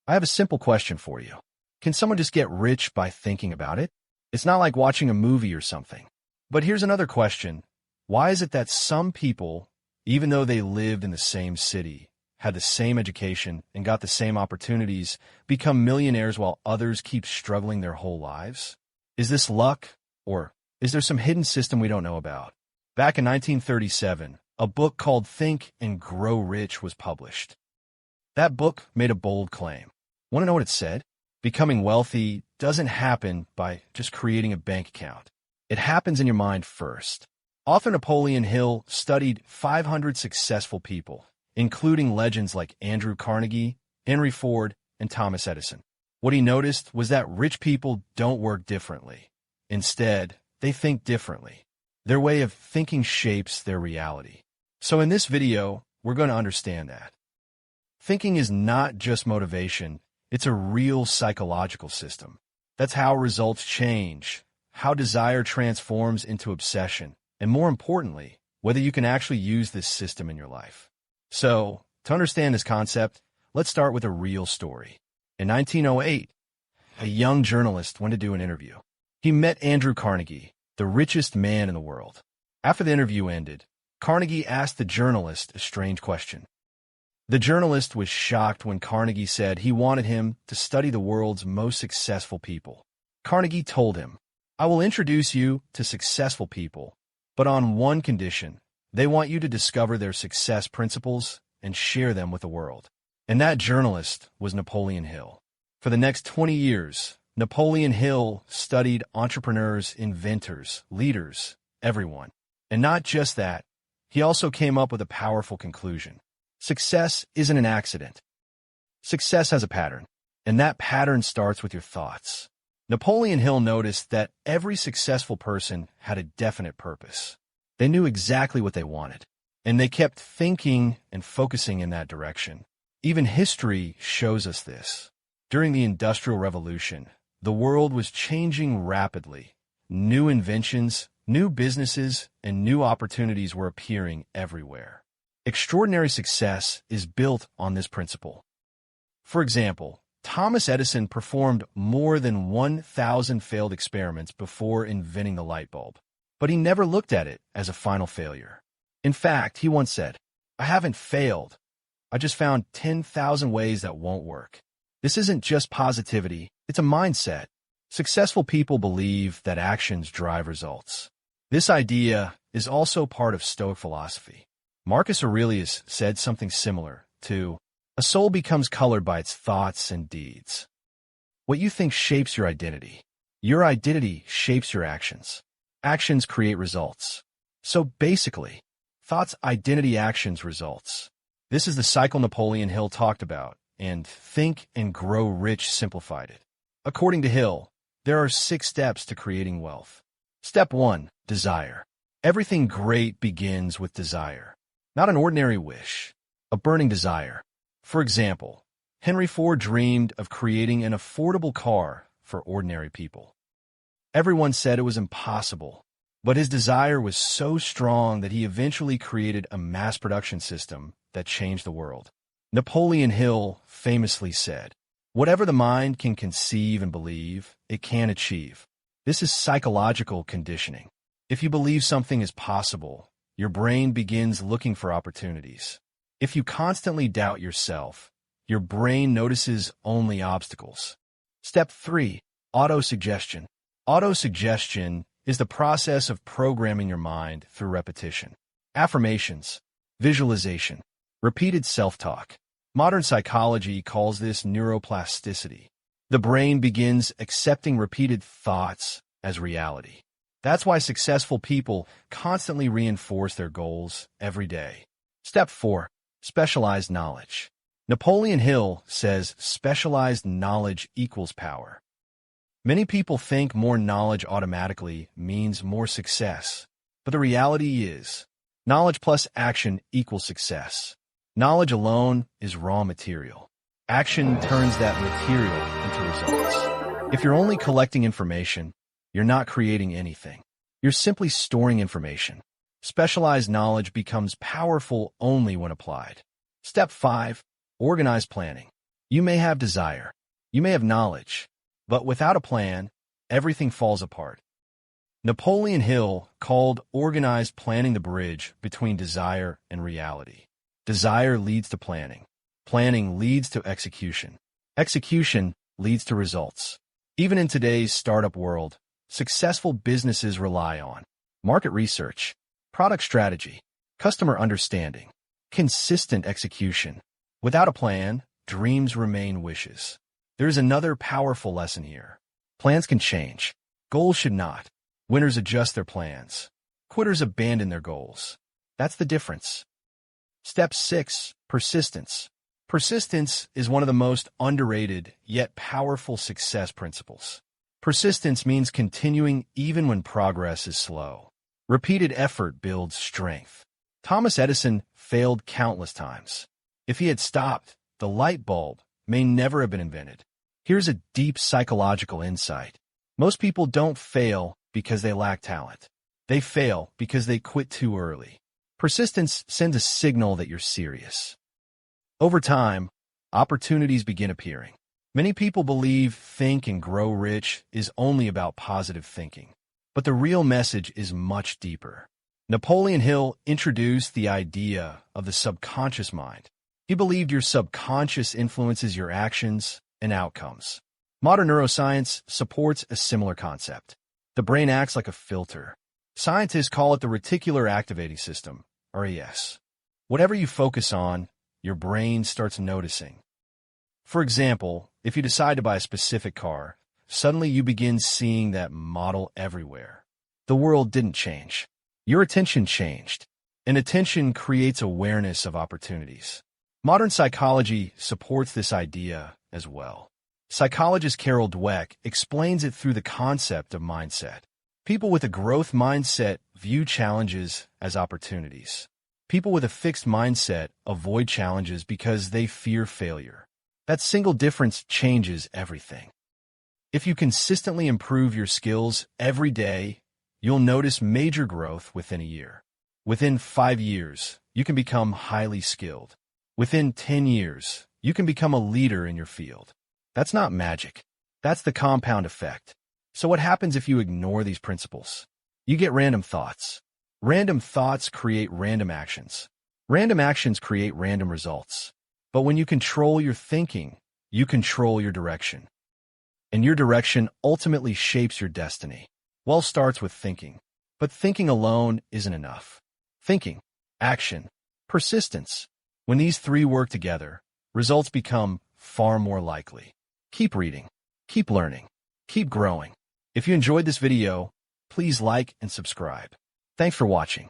I have a simple question for you. Can someone just get rich by thinking about it? It's not like watching a movie or something. But here's another question. Why is it that some people, even though they lived in the same city, had the same education, and got the same opportunities, become millionaires while others keep struggling their whole lives? Is this luck, or is there some hidden system we don't know about? Back in 1937, a book called Think and Grow Rich was published. That book made a bold claim. Want to know what it said? Becoming wealthy doesn't happen by just creating a bank account. It happens in your mind first. Author Napoleon Hill studied 500 successful people, including legends like Andrew Carnegie, Henry Ford, and Thomas Edison. What he noticed was that rich people don't work differently. Instead, they think differently. Their way of thinking shapes their reality. So in this video, we're going to understand that. Thinking is not just motivation, it's a real psychological system. That's how results change, how desire transforms into obsession, and more importantly, whether you can actually use this system in your life. So, to understand this concept, let's start with a real story. In 1908, a young journalist went to do an interview. He met Andrew Carnegie, the richest man in the world. After the interview ended, Carnegie asked the journalist a strange question. The journalist was shocked when Carnegie said he wanted him to study the world's most successful people. Carnegie told him, "I will introduce you to successful people, but on one condition. They want you to discover their success principles and share them with the world." And that journalist was Napoleon Hill. For the next 20 years, Napoleon Hill studied entrepreneurs, inventors, leaders, everyone. And not just that, he also came up with a powerful conclusion. Success isn't an accident. Success has a pattern, and that pattern starts with your thoughts. Napoleon Hill noticed that every successful person had a definite purpose. They knew exactly what they wanted, and they kept thinking and focusing in that direction. Even history shows us this. During the Industrial Revolution, the world was changing rapidly. New inventions, new businesses, and new opportunities were appearing everywhere. Extraordinary success is built on this principle. For example, Thomas Edison performed more than 1,000 failed experiments before inventing the light bulb, but he never looked at it as a final failure. In fact, he once said, "I haven't failed. I just found 10,000 ways that won't work." This isn't just positivity, it's a mindset. Successful people believe that actions drive results. This idea is also part of Stoic philosophy. Marcus Aurelius said something similar to, "A soul becomes colored by its thoughts and deeds." What you think shapes your identity. Your identity shapes your actions. Actions create results. So basically, thoughts, identity, actions, results. This is the cycle Napoleon Hill talked about, and Think and Grow Rich simplified it. According to Hill, there are 6 steps to creating wealth. Step 1, desire. Everything great begins with desire. Not an ordinary wish, a burning desire. For example, Henry Ford dreamed of creating an affordable car for ordinary people. Everyone said it was impossible, but his desire was so strong that he eventually created a mass production system that changed the world. Napoleon Hill famously said, "Whatever the mind can conceive and believe, it can achieve." This is psychological conditioning. If you believe something is possible, your brain begins looking for opportunities. If you constantly doubt yourself, your brain notices only obstacles. Step 3, autosuggestion. Autosuggestion is the process of programming your mind through repetition. Affirmations, visualization, repeated self-talk. Modern psychology calls this neuroplasticity. The brain begins accepting repeated thoughts as reality. That's why successful people constantly reinforce their goals every day. Step 4, specialized knowledge. Napoleon Hill says specialized knowledge equals power. Many people think more knowledge automatically means more success, but the reality is, knowledge plus action equals success. Knowledge alone is raw material. Action turns that material into results. If you're only collecting information, you're not creating anything. You're simply storing information. Specialized knowledge becomes powerful only when applied. Step 5, organized planning. You may have desire. You may have knowledge. But without a plan, everything falls apart. Napoleon Hill called organized planning the bridge between desire and reality. Desire leads to planning. Planning leads to execution. Execution leads to results. Even in today's startup world, successful businesses rely on market research, product strategy, customer understanding, consistent execution. Without a plan, dreams remain wishes. There's another powerful lesson here. Plans can change. Goals should not. Winners adjust their plans. Quitters abandon their goals. That's the difference. Step 6. Persistence. Persistence is one of the most underrated yet powerful success principles. Persistence means continuing even when progress is slow. Repeated effort builds strength. Thomas Edison failed countless times. If he had stopped, the light bulb may never have been invented. Here's a deep psychological insight. Most people don't fail because they lack talent. They fail because they quit too early. Persistence sends a signal that you're serious. Over time, opportunities begin appearing. Many people believe Think and Grow Rich is only about positive thinking. But the real message is much deeper. Napoleon Hill introduced the idea of the subconscious mind. He believed your subconscious influences your actions and outcomes. Modern neuroscience supports a similar concept. The brain acts like a filter. Scientists call it the reticular activating system, RAS. Whatever you focus on, your brain starts noticing. For example, if you decide to buy a specific car, suddenly you begin seeing that model everywhere. The world didn't change. Your attention changed, and attention creates awareness of opportunities. Modern psychology supports this idea as well. Psychologist Carol Dweck explains it through the concept of mindset. People with a growth mindset view challenges as opportunities. People with a fixed mindset avoid challenges because they fear failure. That single difference changes everything. If you consistently improve your skills every day, you'll notice major growth within a year. Within 5 years, you can become highly skilled. Within 10 years, you can become a leader in your field. That's not magic. That's the compound effect. So what happens if you ignore these principles? You get random thoughts. Random thoughts create random actions. Random actions create random results. But when you control your thinking, you control your direction. And your direction ultimately shapes your destiny. Wealth starts with thinking. But thinking alone isn't enough. Thinking, action, persistence. When these three work together, results become far more likely. Keep reading. Keep learning. Keep growing. If you enjoyed this video, please like and subscribe. Thanks for watching.